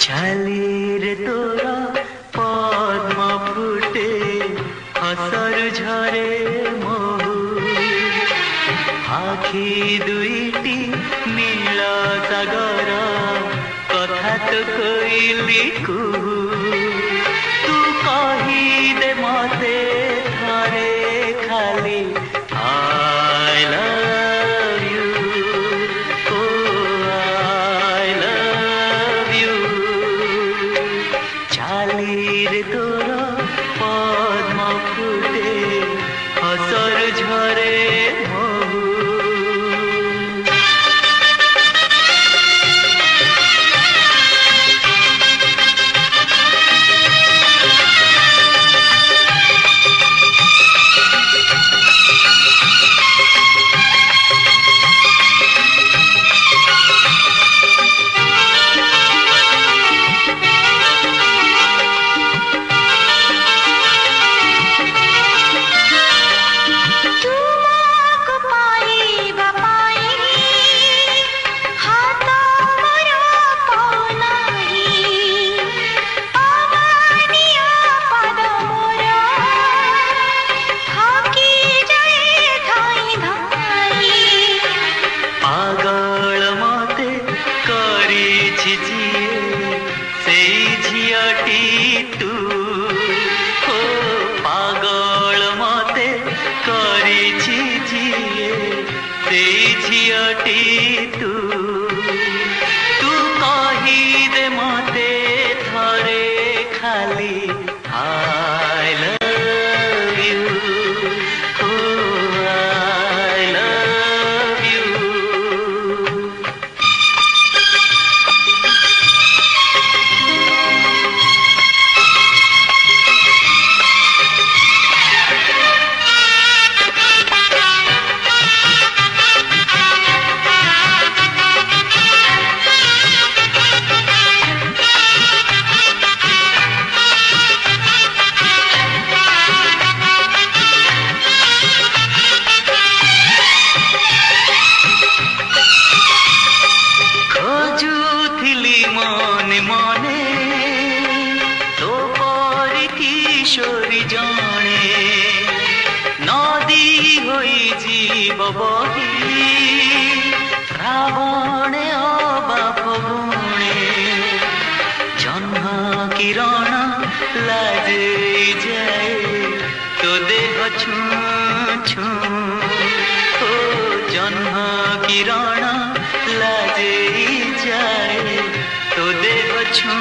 छालीरे तोरा पद्म फुटे हसर झरे महु आखि दुईटी नील सागर कथा तो कहली कुहू तू कही दे मते थरे खाली I love you oh I love you चालीरे तोरा पद्म फुटे हसर झरे महु तू हो पागल मते करिछि जिए से झियटी तू तू कही दे मते थरे खाली I love you oh I love you मने मने तो पर किशोरी जाने नदी होई जीव बही श्रावणे अबा फगुणे जन्म किरण लाजे जाए तो देह छू छू ओ जन्म किरण लाजे जाए तो देव छू